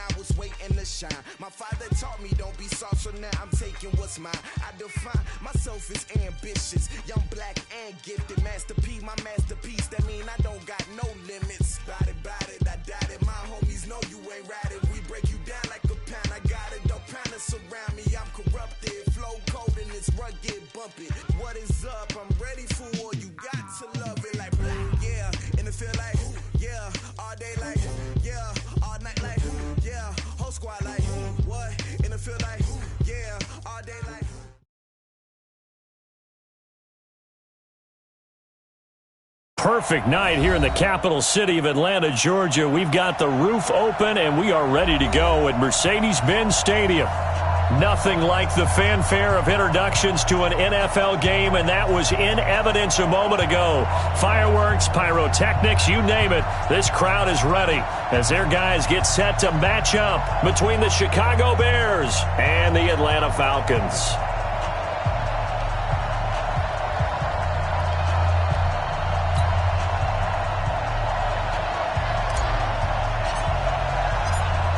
I was waiting to shine. My father taught me don't be soft, so now I'm taking what's mine. I define myself as ambitious, young, black, and gifted. Master P, my masterpiece. That mean I don't got no limits. Bout it, I doubt it. My homies know you ain't ride it. We break you down like a pound. I got it, don't pound it surround me. I'm corrupted, flow cold and it's rugged, bumpy. What is up? I'm ready for war. You got to love it like yeah, and it feel like yeah, all day like yeah, all night like yeah, whole squad like what? And it feel like yeah, all day like. Perfect night here in the capital city of Atlanta, Georgia. We've got the roof open and we are ready to go at Mercedes-Benz Stadium. Nothing like the fanfare of introductions to an NFL game, and that was in evidence a moment ago. Fireworks, pyrotechnics, you name it. This crowd is ready as their guys get set to match up between the Chicago Bears and the Atlanta Falcons.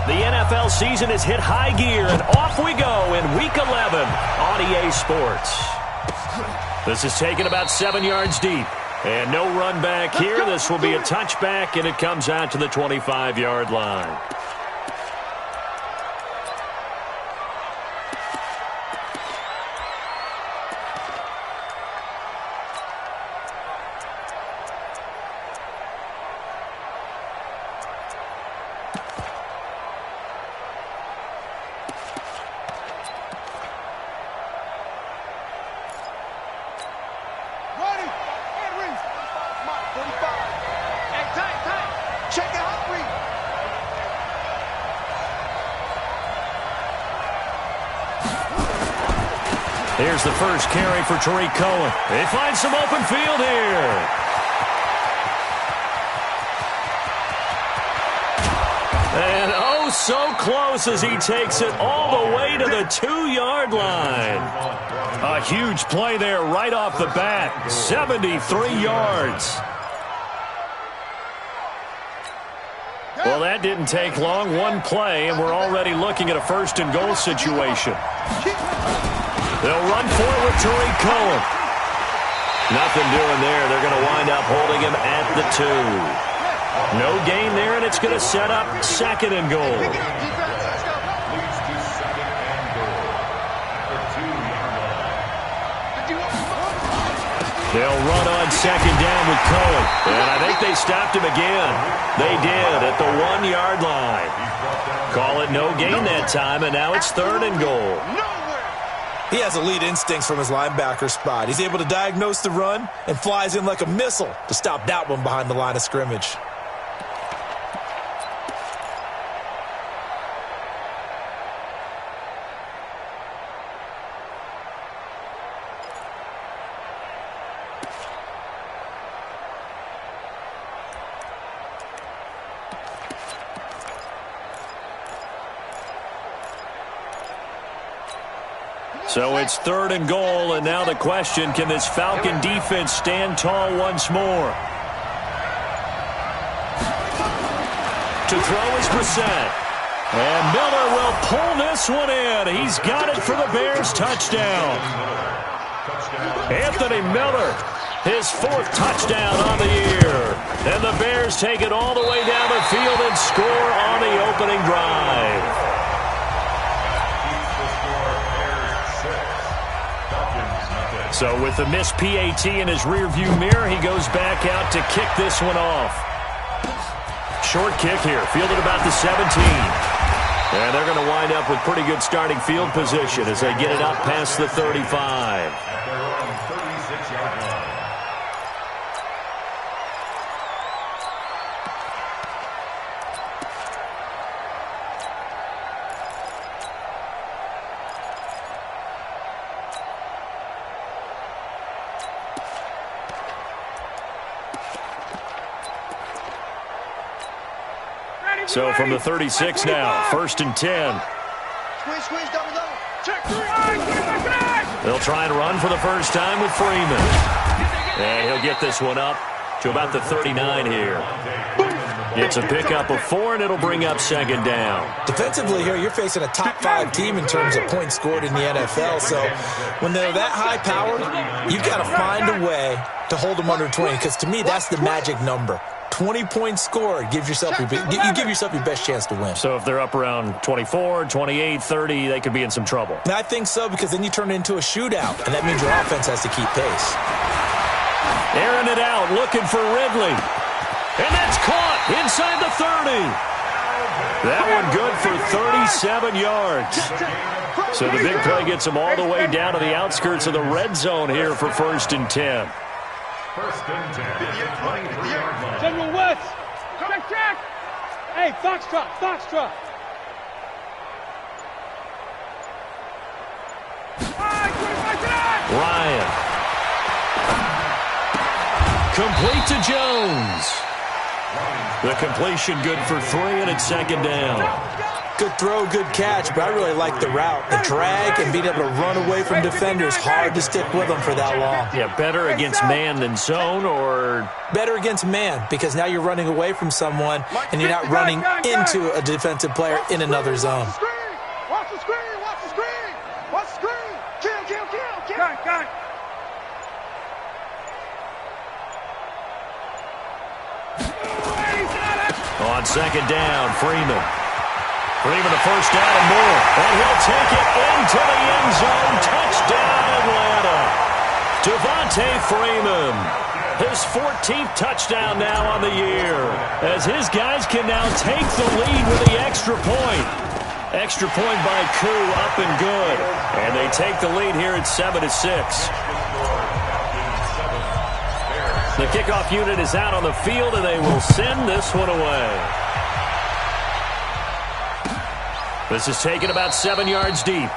The NFL season has hit high gear, and off we go in Week 11 on EA Sports. This is taken about 7 yards deep, and no run back here. This will be a touchback, and it comes out to the 25-yard line. Here's the first carry for Tariq Cohen. They find some open field here. And oh, so close as he takes it all the way to the 2-yard line. A huge play there right off the bat. 73 yards. Well, that didn't take long. One play, and we're already looking at a first-and-goal situation. They'll run for it with Tariq Cohen. Nothing doing there. They're going to wind up holding him at the 2. No gain there, and it's going to set up second and goal. They'll run on second down with Cohen. And I think they stopped him again. They did at the 1-yard line. Call it no gain that time, and now it's third and goal. He has elite instincts from his linebacker spot. He's able to diagnose the run and flies in like a missile to stop that one behind the line of scrimmage. So it's third and goal, and now the question, can this Falcon defense stand tall once more? To throw is Brissett. And Miller will pull this one in. He's got it for the Bears touchdown. Anthony Miller, his 4th touchdown on the year. And the Bears take it all the way down the field and score on the opening drive. So with the missed PAT in his rearview mirror, he goes back out to kick this one off. Short kick here, fielded about the 17. And they're going to wind up with pretty good starting field position as they get it up past the 35. So from the 36 now, 1st and 10. Squeeze, double. Check. They'll try and run for the first time with Freeman. And he'll get this one up to about the 39 here. It's a pickup of 4, and it'll bring up second down. Defensively here, you're facing a top-5 team in terms of points scored in the NFL. So when they're that high-powered, you've got to find a way to hold them under 20, because to me, that's the magic number. 20 points scored, you give yourself your best chance to win. So if they're up around 24, 28, 30, they could be in some trouble. And I think so, because then you turn it into a shootout, and that means your offense has to keep pace. Airing it out, looking for Ridley. And that's caught inside the 30. That one good for 37 yards. So the big play gets them all the way down to the outskirts of the red zone here for 1st and 10. General West. Check. Hey, Foxtrot. Ryan. Complete to Jones. The completion good for 3, and it's second down. Good throw, good catch, but I really like the route. The drag and being able to run away from defenders, hard to stick with them for that long. Yeah, better against man than zone, or? Better against man, because now you're running away from someone and you're not running into a defensive player in another zone. Watch the screen. Kill. On second down, Freeman. Freeman the first down and more. And he'll take it into the end zone. Touchdown, Atlanta. Devontae Freeman. His 14th touchdown now on the year, as his guys can now take the lead with the extra point. Extra point by Koo, up and good. And they take the lead here at 7-6. The kickoff unit is out on the field, and they will send this one away. This is taken about 7 yards deep.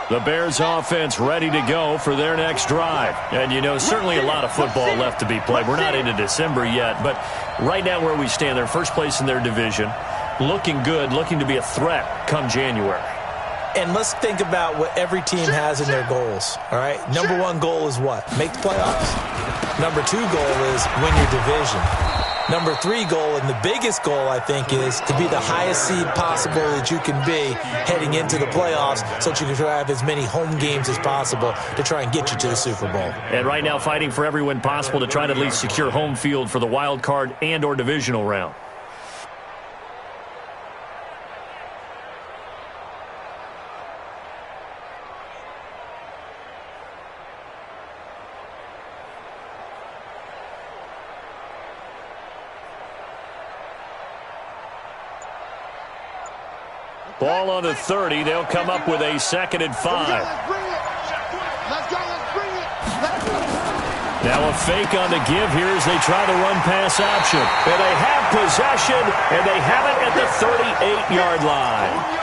The Bears offense ready to go for their next drive. And, you know, certainly a lot of football left to be played. We're not into December yet, but right now where we stand, they're first place in their division, looking good, looking to be a threat come January. And let's think about what every team has in their goals, all right? Number 1 goal is what? Make the playoffs. Number 2 goal is win your division. Number 3 goal, and the biggest goal, I think, is to be the highest seed possible that you can be heading into the playoffs, so that you can have as many home games as possible to try and get you to the Super Bowl. And right now fighting for every win possible to try to at least secure home field for the wild card and or divisional round. Ball on the 30. They'll come up with a 2nd and 5. Now a fake on the give here as they try the run-pass option. And they have possession, and they have it at the 38-yard line.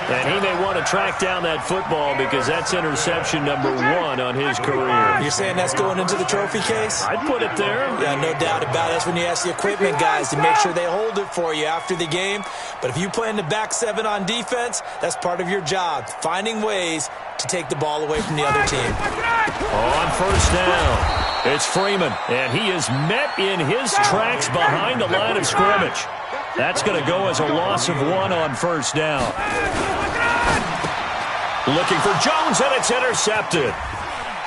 And he may want to track down that football because that's interception number 1 on his career. You're saying that's going into the trophy case? I'd put it there. Yeah, no doubt about it. That's when you ask the equipment guys to make sure they hold it for you after the game. But if you play in the back 7 on defense, that's part of your job, finding ways to take the ball away from the other team. On first down, it's Freeman, and he is met in his tracks behind the line of scrimmage. That's going to go as a loss of 1 on first down. Looking for Jones, and it's intercepted.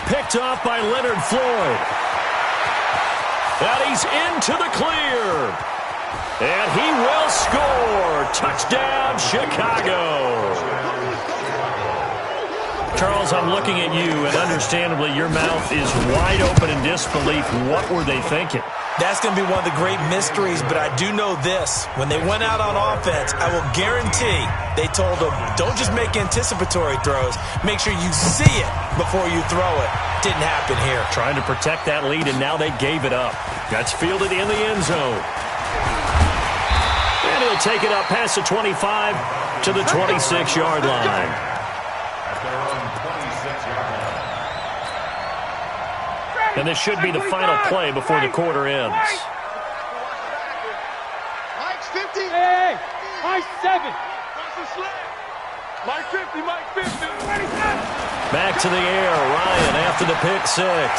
Picked off by Leonard Floyd. And he's into the clear. And he will score. Touchdown, Chicago. Charles, I'm looking at you, and understandably, your mouth is wide open in disbelief. What were they thinking? That's going to be one of the great mysteries, but I do know this. When they went out on offense, I will guarantee they told them, don't just make anticipatory throws. Make sure you see it before you throw it. Didn't happen here. Trying to protect that lead, and now they gave it up. That's fielded in the end zone. And he'll take it up past the 25 to the 26-yard line. And this should be the final play before the quarter ends. Mike's 50. Hey, Mike 7. Mike 50, Mike 50. Back to the air, Ryan after the pick six.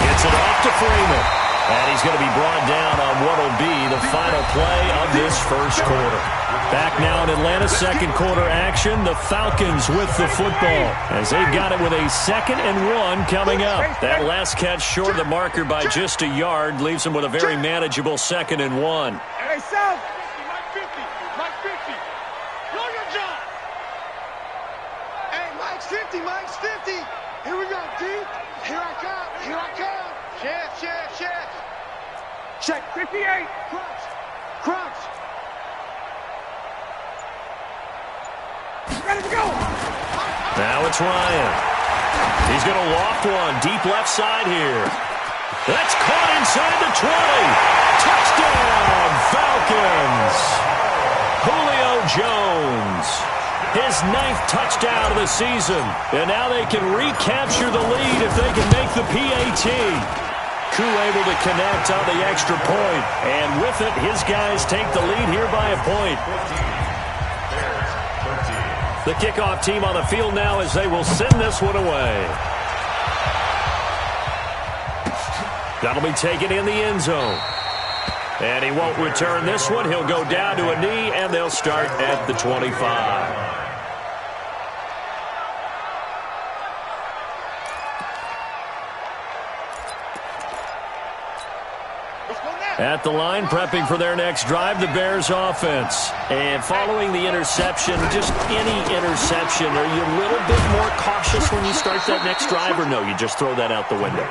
Gets it off to Freeman. And he's going to be brought down on what will be the final play of this first quarter. Back now in Atlanta's second quarter action, the Falcons with the football as they've got it with a 2nd and 1 coming up. That last catch short of the marker by just a yard leaves them with a very manageable 2nd and 1. Hey, South. Mike 50, Mike 50. Know your job. Hey, Mike's 50, Mike's 50. Here we go, D. Here I come, here I come. Check. Check 58. Crunch. Ready to go. Now it's Ryan. He's going to loft one deep left side here. That's caught inside the 20. Touchdown, Falcons. Julio Jones. His 9th touchdown of the season. And now they can recapture the lead if they can make the PAT. Koo able to connect on the extra point. And with it, his guys take the lead here by a point. The kickoff team on the field now as they will send this one away. That'll be taken in the end zone. And he won't return this one. He'll go down to a knee, and they'll start at the 25. At the line, prepping for their next drive, the Bears offense. And following the interception, just any interception, are you a little bit more cautious when you start that next drive, or no, you just throw that out the window?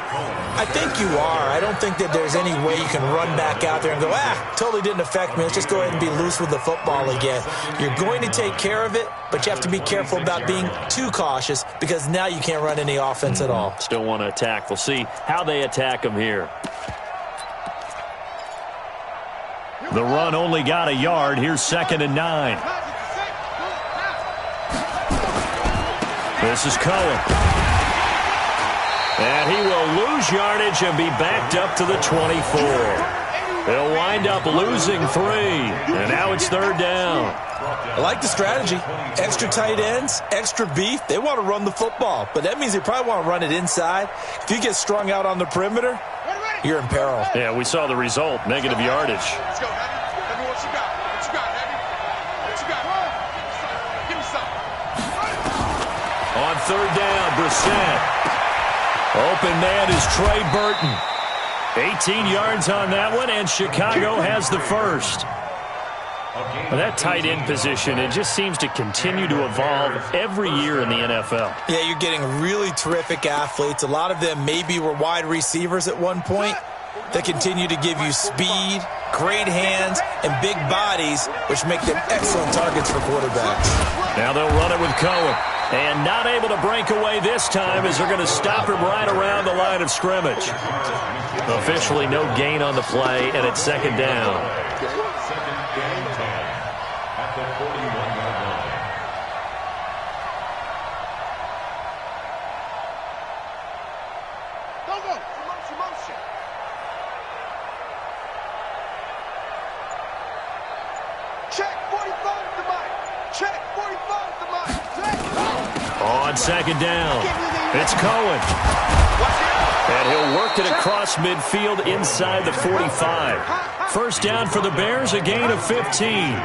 I think you are. I don't think that there's any way you can run back out there and go, totally didn't affect me. Let's just go ahead and be loose with the football again. You're going to take care of it, but you have to be careful about being too cautious because now you can't run any offense at all. Still want to attack. We'll see how they attack them here. The run only got a yard. Here's 2nd and 9. This is Cohen. And he will lose yardage and be backed up to the 24. They'll wind up losing 3. And now it's 3rd down. I like the strategy. Extra tight ends, extra beef. They want to run the football, but that means they probably want to run it inside. If you get strung out on the perimeter, you're in peril. Yeah, we saw the result, negative yardage. Let's go, Heavy. Heavy, what you got? What you got, Heavy? What you got? Give me some. On 3rd down, Brissett. Open man is Trey Burton. 18 yards on that one, and Chicago has the first. Well, that tight end position, it just seems to continue to evolve every year in the NFL. Yeah, you're getting really terrific athletes. A lot of them maybe were wide receivers at one point. They continue to give you speed, great hands, and big bodies, which make them excellent targets for quarterbacks. Now they'll run it with Cohen. And not able to break away this time as they're going to stop him right around the line of scrimmage. Officially no gain on the play, and it's 2nd down. On 2nd down, it's Cohen. And he'll work it across midfield inside the 45. First down for the Bears, a gain of 15.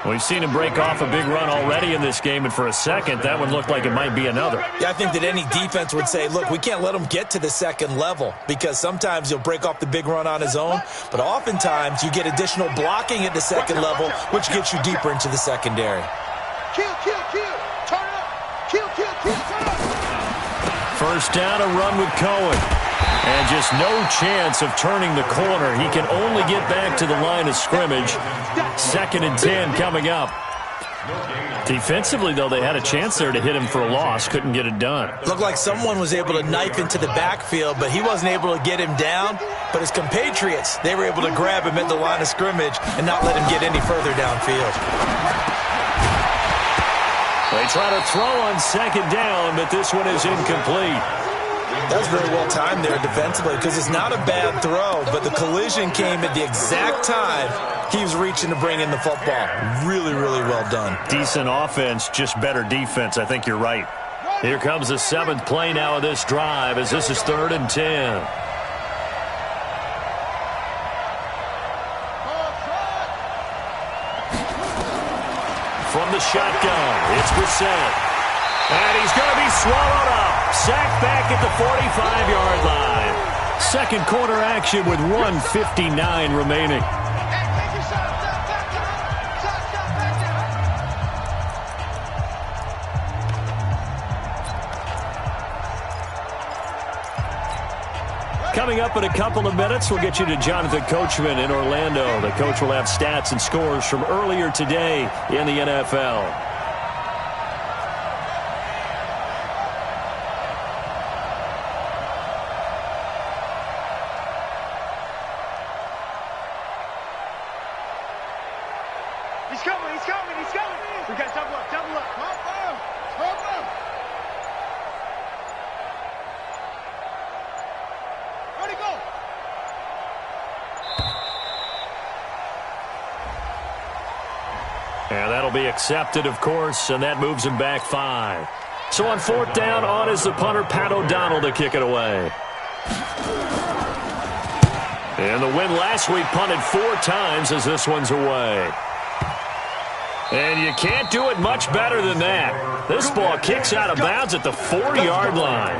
We've seen him break off a big run already in this game, and for a second, that one looked like it might be another. Yeah, I think that any defense would say, look, we can't let him get to the 2nd level because sometimes he'll break off the big run on his own, but oftentimes you get additional blocking at the 2nd level, which gets you deeper into the secondary. Kill. Turn up. Kill. Turn up. First down, a run with Cohen. And just no chance of turning the corner. He can only get back to the line of scrimmage. 2nd and 10 coming up. Defensively, though, they had a chance there to hit him for a loss. Couldn't get it done. Looked like someone was able to knife into the backfield, but he wasn't able to get him down. But his compatriots, they were able to grab him at the line of scrimmage and not let him get any further downfield. They try to throw on 2nd down, but this one is incomplete. That was very well timed there defensively because it's not a bad throw, but the collision came at the exact time He was reaching to bring in the football. Really, really well done. Decent offense, just better defense. I think you're right. Here comes the 7th play now of this drive as this is 3rd and 10. From the shotgun, it's Brissett. And he's going to be swallowed up. Sacked back at the 45-yard line. Second quarter action with 1:59 remaining. Coming up in a couple of minutes, we'll get you to Jonathan Coachman in Orlando. The coach will have stats and scores from earlier today in the NFL. He's coming. We got double up. Come on. Ready, go. And that'll be accepted, of course, and that moves him back 5. So on 4th down, on is the punter, Pat O'Donnell, to kick it away. And the win last week punted 4 times as this one's away. And you can't do it much better than that. This ball kicks out of bounds at the 4-yard line.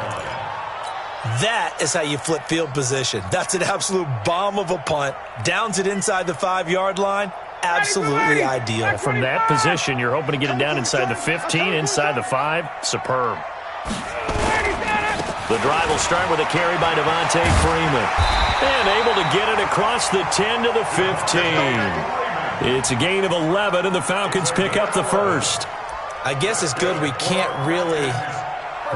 That is how you flip field position. That's an absolute bomb of a punt. Downs it inside the 5-yard line. Absolutely ideal. From that position, you're hoping to get it down inside the 15, inside the 5. Superb. The drive will start with a carry by Devontae Freeman. And able to get it across the 10 to the 15. It's a gain of 11, and the Falcons pick up the first. I guess it's good we can't really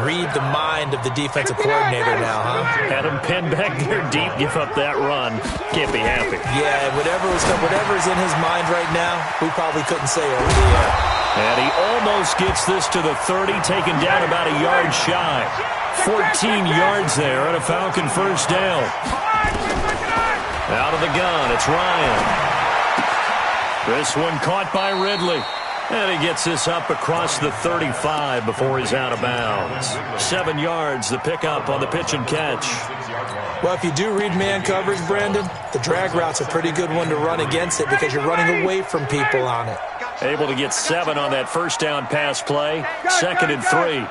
read the mind of the defensive coordinator now, huh? Had him pinned back there deep, give up that run. Can't be happy. Yeah, whatever's in his mind right now, we probably couldn't say over the air. And he almost gets this to the 30, taken down about a yard shy. 14 yards there and a Falcon first down. Out of the gun, it's Ryan. This one caught by Ridley. And he gets this up across the 35 before he's out of bounds. 7 yards, the pickup on the pitch and catch. Well, if you do read man coverage, Brandon, the drag route's a pretty good one to run against it because you're running away from people on it. Able to get 7 on that first down pass play. 2nd and 3.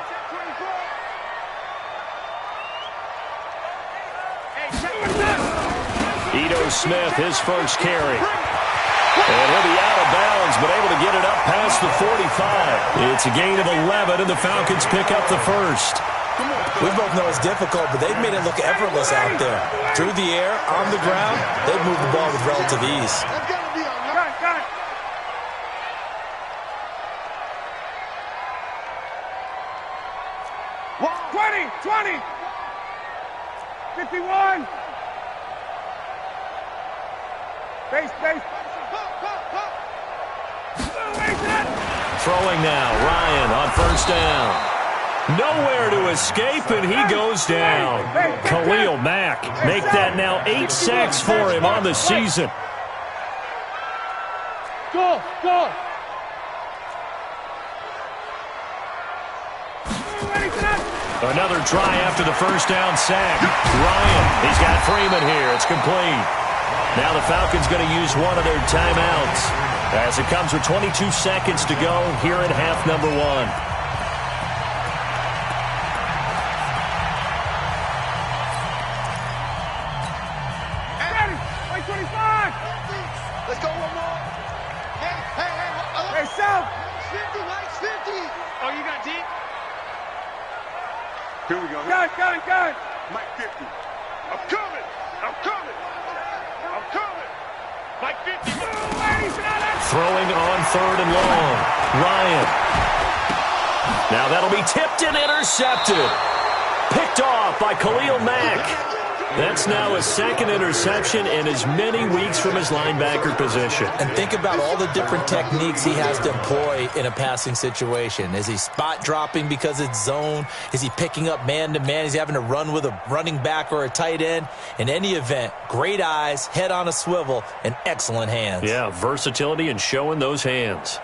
Ito Smith, his first carry. And he'll be out of bounds, but able to get it up past the 45. It's a gain of 11, and the Falcons pick up the first. We both know it's difficult, but they've made it look effortless out there. Through the air, on the ground, they've moved the ball with relative ease. Got it. 20. 51. Base. Throwing now, Ryan on first down. Nowhere to escape, and he goes down. Khalil Mack make that now 8 sacks for him on the season. Go. Another try after the first down sack. Ryan, he's got Freeman here. It's complete. Now the Falcons going to use one of their timeouts as it comes with 22 seconds to go here in half number 1. Hey, 25. Let's go one more. Hey, South. 50. Oh, you got deep? Here we go. Gun. Mike 50. I'm coming. Mike 50. Throwing on 3rd and long. Ryan. Now that'll be tipped and intercepted. Picked off by Khalil Mack. That's now a second interception in as many weeks from his linebacker position. And think about all the different techniques he has to employ in a passing situation. Is he spot dropping because it's zone? Is he picking up man-to-man? Is he having to run with a running back or a tight end? In any event, great eyes, head on a swivel, and excellent hands. Yeah, versatility and showing those hands.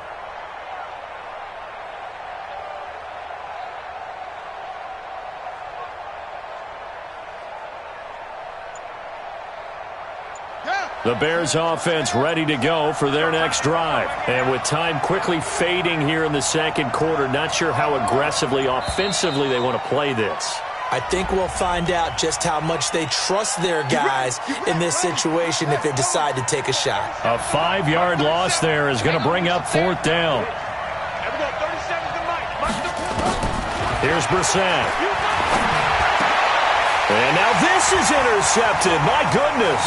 The Bears offense ready to go for their next drive. And with time quickly fading here in the second quarter, not sure how aggressively, offensively they want to play this. I think we'll find out just how much they trust their guys in this situation if they decide to take a shot. A 5-yard loss there is going to bring up 4th down. Here's Brissett. And now this is intercepted. My goodness.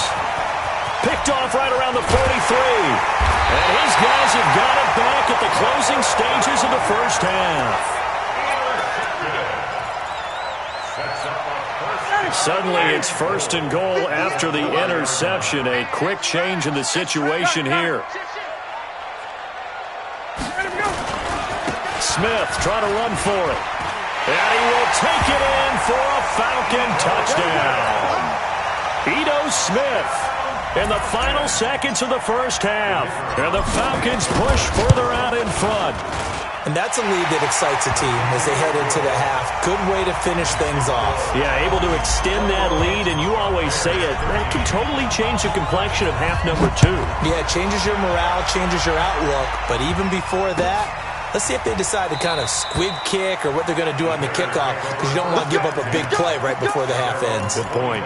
Picked off right around the 43. And his guys have got it back at the closing stages of the first half. Suddenly it's 1st and goal after the interception. A quick change in the situation here. Smith trying to run for it. And he will take it in for a Falcon touchdown. Ito Smith in the final seconds of the first half. And the Falcons push further out in front. And that's a lead that excites a team as they head into the half. Good way to finish things off. Yeah, able to extend that lead, and you always say it, that can totally change the complexion of half number 2. Yeah, it changes your morale, changes your outlook. But even before that, let's see if they decide to kind of squib kick or what they're going to do on the kickoff, because you don't want to give up a big play right before the half ends. Good point.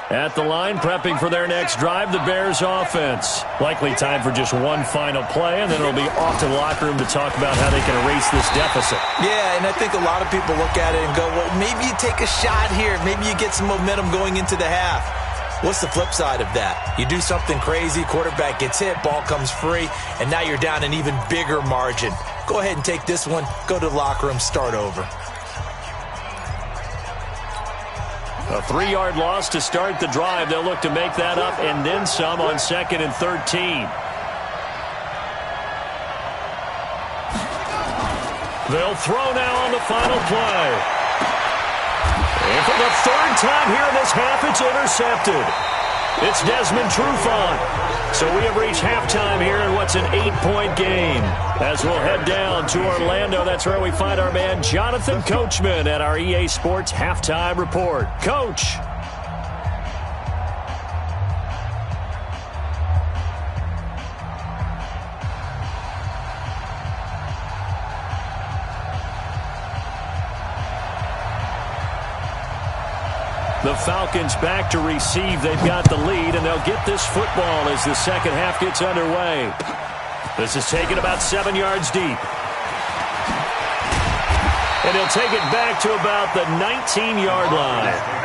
At the line, prepping for their next drive, the Bears offense. Likely time for just one final play, and then it'll be off to the locker room to talk about how they can erase this deficit. Yeah, and I think a lot of people look at it and go, well, maybe you take a shot here. Maybe you get some momentum going into the half. What's the flip side of that? You do something crazy, quarterback gets hit, ball comes free, and now you're down an even bigger margin. Go ahead and take this one, go to the locker room, start over. A 3-yard loss to start the drive. They'll look to make that up and then some on 2nd and 13. They'll throw now on the final play. And for the 3rd time here in this half, it's intercepted. It's Desmond Trufant. So we have reached halftime here in what's an 8-point game. As we'll head down to Orlando, that's where we find our man Jonathan Coachman at our EA Sports Halftime Report. Coach. The Falcons back to receive. They've got the lead, and they'll get this football as the second half gets underway. This is taken about 7 yards deep. And he'll take it back to about the 19-yard line.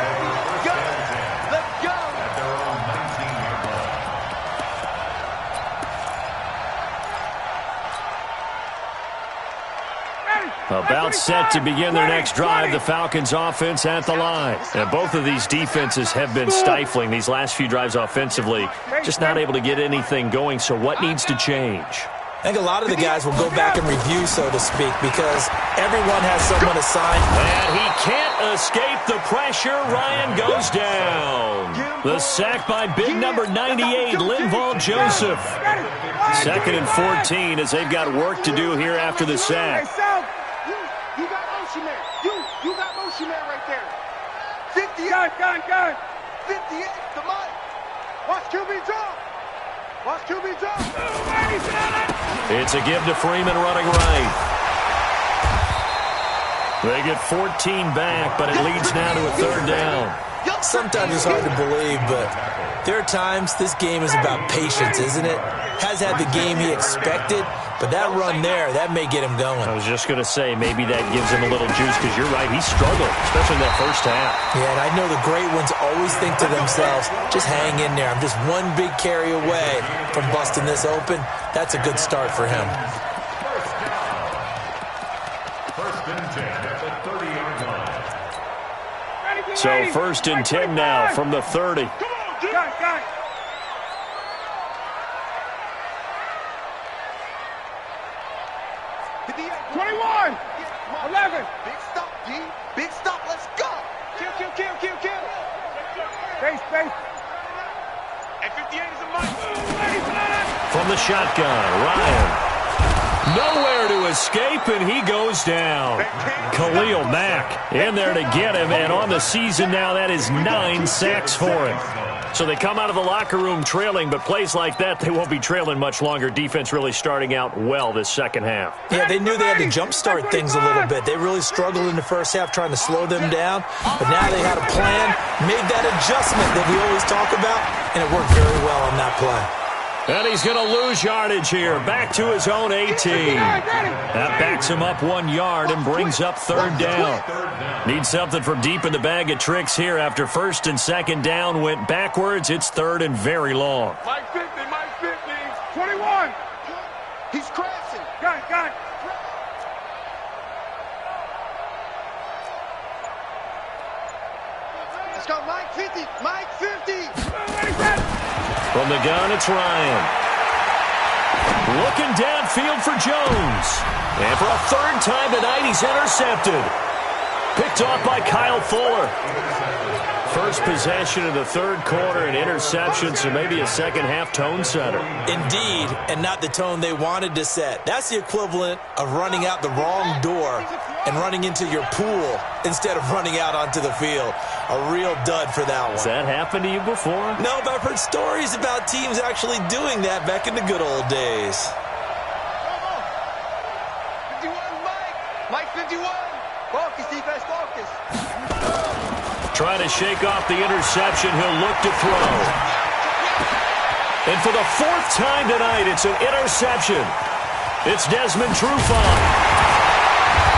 About set to begin their next drive, the Falcons offense at the line. And both of these defenses have been stifling these last few drives offensively. Just not able to get anything going, so what needs to change? I think a lot of the guys will go back and review, so to speak, because everyone has someone assigned. And he can't escape the pressure. Ryan goes down. The sack by big number 98, Linval Joseph. 2nd and 14 as they've got work to do here after the sack. You got motion man. You got motion man right there. 58. Gun. 58. Come on. Watch QB drop. Watch QB drop. It's a give to Freeman running right. They get 14 back, but it leads now to a 3rd down. Sometimes it's hard to believe, but there are times this game is about patience, isn't it? Has had the game he expected, but that run there, that may get him going. I was just going to say, maybe that gives him a little juice, because you're right, he struggled, especially in that first half. Yeah, and I know the great ones always think to themselves, just hang in there. I'm just one big carry away from busting this open. That's a good start for him. So 1st and 10 now from the 30. Got it. 21, 11. Big stop, D. Big stop. Let's go. Kill. Space. And 58 is a mic. From the shotgun, Ryan. Nowhere to escape, and he goes down. Khalil Mack in there to get him, and on the season now, that is 9 sacks for him. So they come out of the locker room trailing, but plays like that, they won't be trailing much longer. Defense really starting out well this second half. Yeah, they knew they had to jumpstart things a little bit. They really struggled in the first half trying to slow them down, but now they had a plan, made that adjustment that we always talk about, and it worked very well on that play. And he's going to lose yardage here, back to his own 18. That backs him up 1 yard and brings up 3rd down. Need something from deep in the bag of tricks here after 1st and 2nd down went backwards. It's 3rd and very long. Mike 50. 21. He's crashing. Got it. Let's go, Mike 50. Mike 50. From the gun, it's Ryan. Looking downfield for Jones. And for a 3rd time tonight, he's intercepted. Picked off by Kyle Fuller. First possession of the 3rd quarter, an interception, so maybe a second-half tone setter. Indeed, and not the tone they wanted to set. That's the equivalent of running out the wrong door and running into your pool instead of running out onto the field. A real dud for that one. Has that happened to you before? No, but I've heard stories about teams actually doing that back in the good old days. 51, Mike 51. Focus, defense, focus. Trying to shake off the interception. He'll look to throw. And for the 4th time tonight, it's an interception. It's Desmond Trufant.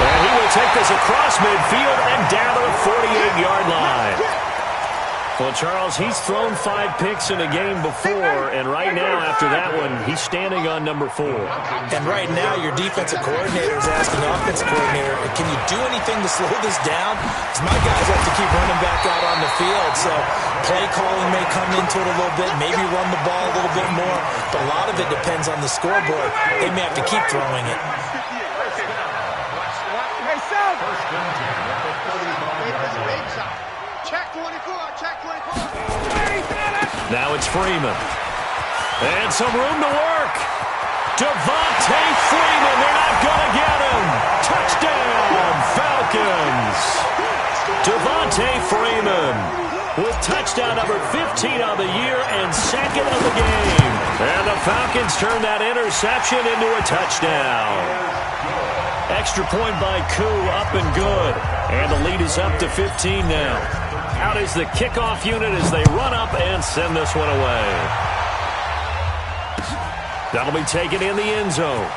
And he will take this across midfield and down to the 48-yard line. Well, Charles, he's thrown 5 picks in a game before, and right now, after that one, he's standing on number 4. And right now, your defensive coordinator is asking the offensive coordinator, can you do anything to slow this down? Because my guys have to keep running back out on the field, so play calling may come into it a little bit, maybe run the ball a little bit more, but a lot of it depends on the scoreboard. They may have to keep throwing it. Hey, Sal. Check 24. Now it's Freeman. And some room to work. Devontae Freeman, they're not going to get him. Touchdown, Falcons. Devontae Freeman with touchdown number 15 of the year and 2nd of the game. And the Falcons turn that interception into a touchdown. Extra point by Koo, up and good. And the lead is up to 15 now. Out is the kickoff unit as they run up and send this one away. That'll be taken in the end zone.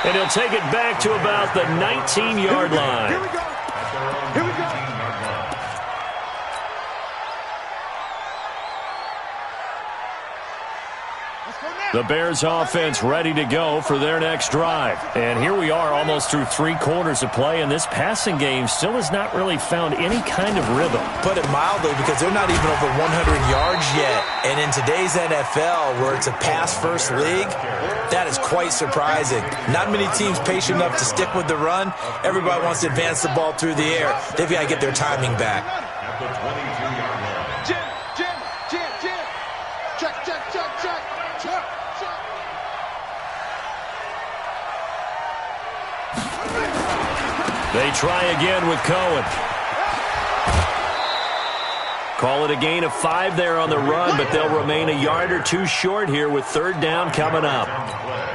And he'll take it back to about the 19-yard line. Here we go. The Bears offense ready to go for their next drive. And here we are almost through 3 quarters of play, and this passing game still has not really found any kind of rhythm. Put it mildly, because they're not even over 100 yards yet. And in today's NFL, where it's a pass-first league, that is quite surprising. Not many teams patient enough to stick with the run. Everybody wants to advance the ball through the air. They've got to get their timing back. Jim. Check. They try again with Cohen. Call it a gain of 5 there on the run, but they'll remain a yard or 2 short here with third down coming up.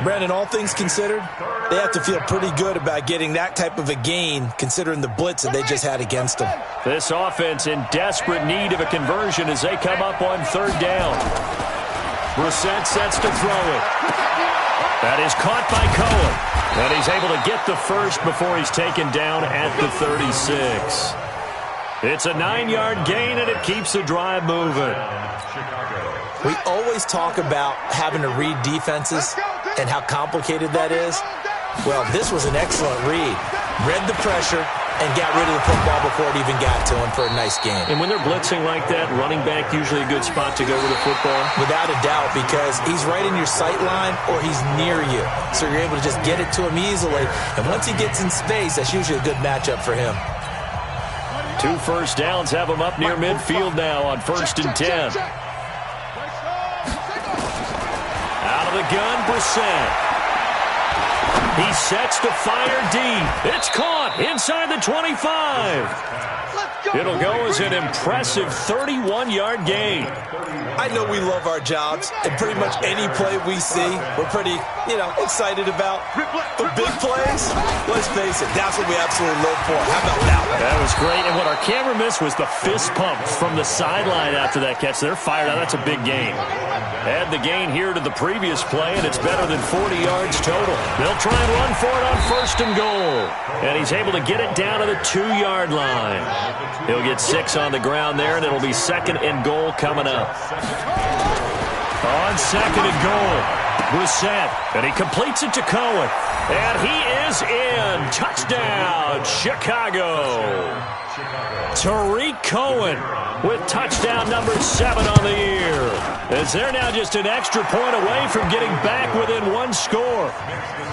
Brandon, all things considered, they have to feel pretty good about getting that type of a gain considering the blitz that they just had against them. This offense in desperate need of a conversion as they come up on third down. Brissett sets to throw it. That is caught by Cohen. And he's able to get the first before he's taken down at the 36. It's a 9-yard gain, and it keeps the drive moving. We always talk about having to read defenses and how complicated that is. Well, this was an excellent read. Read the pressure and got rid of the football before it even got to him for a nice game. And when they're blitzing like that, running back usually a good spot to go with the football? Without a doubt, because he's right in your sight line or he's near you. So you're able to just get it to him easily. And once he gets in space, that's usually a good matchup for him. 2 first downs have him up near midfield now on 1st and 10. Out of the gun, Brissett. He sets to fire deep. It's caught inside the 25. It'll go as an impressive 31-yard gain. I know we love our jobs, and pretty much any play we see, we're pretty, excited about. The big plays, let's face it, that's what we absolutely live for. How about that one? That was great, and what our camera missed was the fist pump from the sideline after that catch. They're fired out. That's a big gain. Add the gain here to the previous play, and it's better than 40 yards total. They'll try and run for it on 1st and goal, and he's able to get it down to the 2-yard line. He'll get 6 on the ground there, and it'll be 2nd and goal coming up. On 2nd and goal, Brissett, and he completes it to Cohen. And he is in. Touchdown, Chicago. Tariq Cohen with touchdown number 7 on the year. As they're now just an extra point away from getting back within 1 score.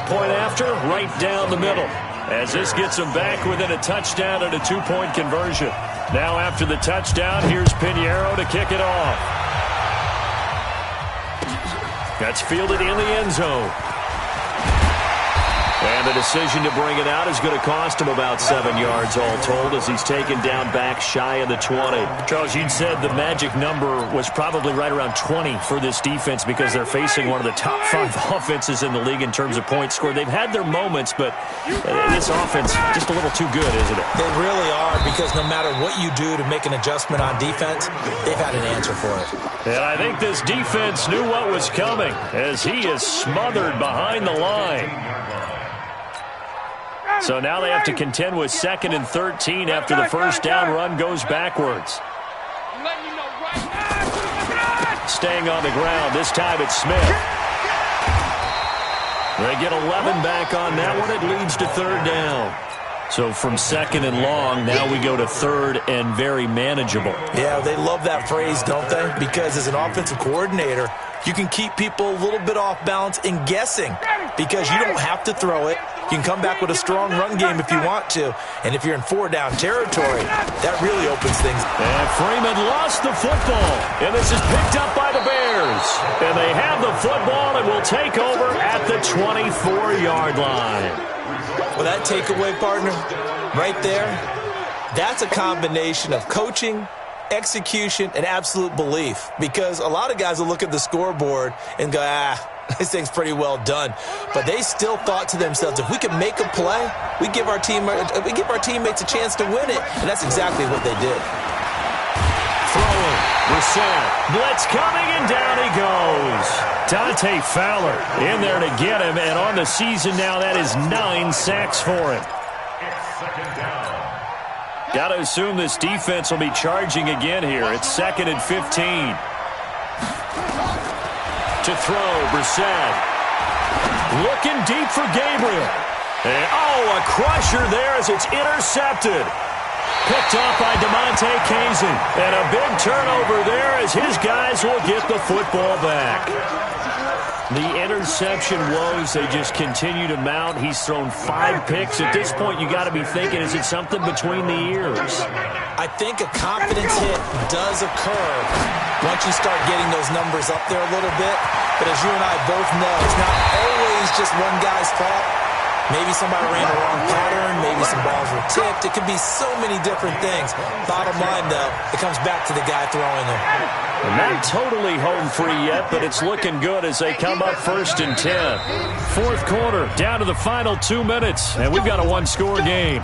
Point after, right down the middle. As this gets them back within a touchdown and a 2-point conversion. Now after the touchdown, here's Pinheiro to kick it off. That's fielded in the end zone. And the decision to bring it out is going to cost him about 7 yards all told as he's taken down back shy of the 20. Charles, you said the magic number was probably right around 20 for this defense because they're facing one of the top 5 offenses in the league in terms of points scored. They've had their moments, but this offense just a little too good, isn't it? They really are, because no matter what you do to make an adjustment on defense, they've had an answer for it. And I think this defense knew what was coming as he is smothered behind the line. So now they have to contend with 2nd and 13 after the first down run goes backwards. Staying on the ground. This time it's Smith. They get 11 back on that one. It leads to 3rd down. So from 2nd and long, now we go to 3rd and very manageable. Yeah, they love that phrase, don't they? Because as an offensive coordinator, you can keep people a little bit off balance and guessing because you don't have to throw it. You can come back with a strong run game if you want to. And if you're in 4-down territory, that really opens things. And Freeman lost the football. And this is picked up by the Bears. And they have the football and will take over at the 24-yard line. Well, that takeaway, partner, right there, that's a combination of coaching, execution, and absolute belief. Because a lot of guys will look at the scoreboard and go, this thing's pretty well done. But they still thought to themselves, if we can make a play, we give our teammates a chance to win it. And that's exactly what they did. Throwing, Brissett, blitz coming, and down he goes. Dante Fowler in there to get him, and on the season now, that is 9 sacks for him. Got to assume this defense will be charging again here. It's 2nd and 15. To throw, Brissett. Looking deep for Gabriel. And, a crusher there as it's intercepted. Picked off by DeMonte Kazin. And a big turnover there as his guys will get the football back. The interception woes, they just continue to mount. He's thrown 5 picks. At this point, you got to be thinking, is it something between the ears? I think a confidence hit does occur once you start getting those numbers up there a little bit. But as you and I both know, it's not always just one guy's fault. Maybe somebody ran the wrong pattern. Maybe some balls were tipped. It could be so many different things. Bottom line, though, it comes back to the guy throwing them. Not totally home free yet, but it's looking good as they come up 1st and 10. Fourth quarter, down to the final 2 minutes, and we've got a one-score game.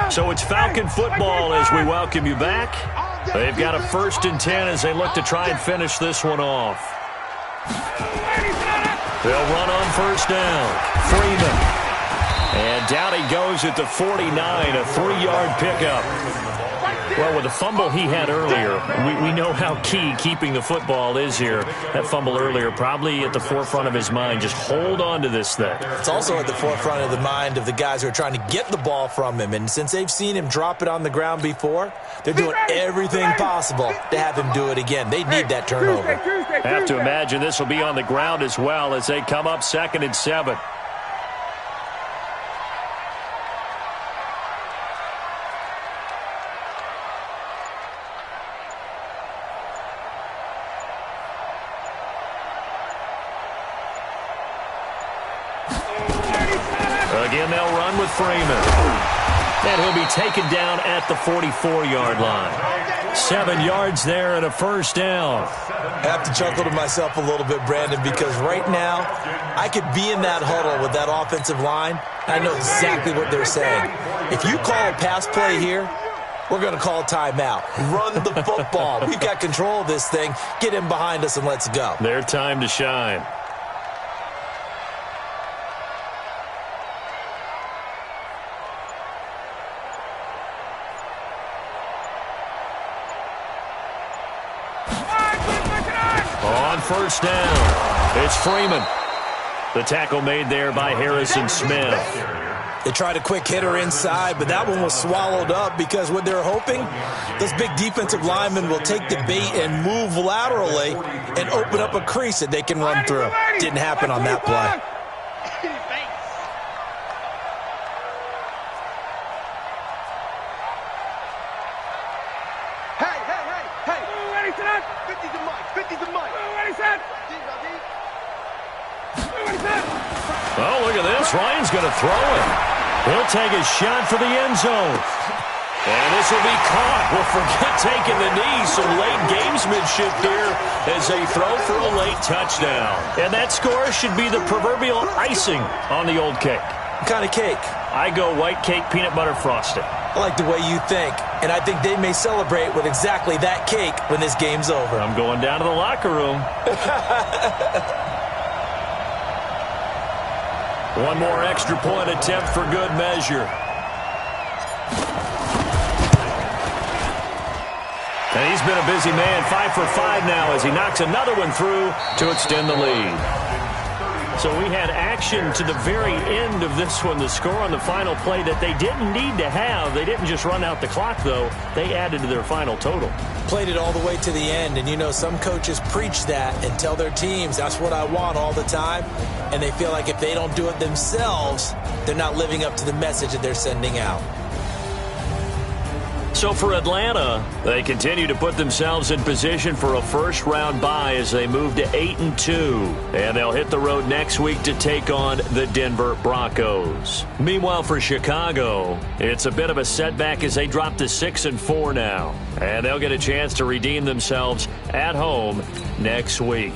So it's Falcon football as we welcome you back. They've got a 1st and 10 as they look to try and finish this one off. They'll run on 1st down. Freeman. And down he goes at the 49, a 3-yard pickup. Well, with the fumble he had earlier, we know how key keeping the football is here. That fumble earlier probably at the forefront of his mind. Just hold on to this thing. It's also at the forefront of the mind of the guys who are trying to get the ball from him. And since they've seen him drop it on the ground before, they're doing everything possible to have him do it again. They need that turnover. Have to imagine this will be on the ground as well as they come up 2nd and 7. Again, they'll run with Freeman. And he'll be taken down at the 44-yard line. 7 yards there and a 1st down. I have to chuckle to myself a little bit, Brandon, because right now I could be in that huddle with that offensive line. I know exactly what they're saying. If you call a pass play here, we're going to call a timeout. Run the football. We've got control of this thing. Get him behind us and let's go. Their time to shine. On 1st down, it's Freeman. The tackle made there by Harrison Smith. They tried a quick hitter inside, but that one was swallowed up because what they're hoping, those big defensive linemen will take the bait and move laterally and open up a crease that they can run through. Didn't happen on that play. Oh, look at this. Ryan's going to throw it. He'll take a shot for the end zone. And this will be caught. Well, forget taking the knee. Some late gamesmanship here as they throw for a late touchdown. And that score should be the proverbial icing on the old cake. What kind of cake? I go white cake, peanut butter frosting. I like the way you think. And I think they may celebrate with exactly that cake when this game's over. I'm going down to the locker room. One more extra point attempt for good measure. And he's been a busy man, 5 for 5 now as he knocks another one through to extend the lead. So we had action to the very end of this one, the score on the final play that they didn't need to have. They didn't just run out the clock, though. They added to their final total. Played it all the way to the end, and you know some coaches preach that and tell their teams, that's what I want all the time, and they feel like if they don't do it themselves, they're not living up to the message that they're sending out. So for Atlanta, they continue to put themselves in position for a first-round bye as they move to 8-2. And they'll hit the road next week to take on the Denver Broncos. Meanwhile, for Chicago, it's a bit of a setback as they drop to 6-4 now. And they'll get a chance to redeem themselves at home next week.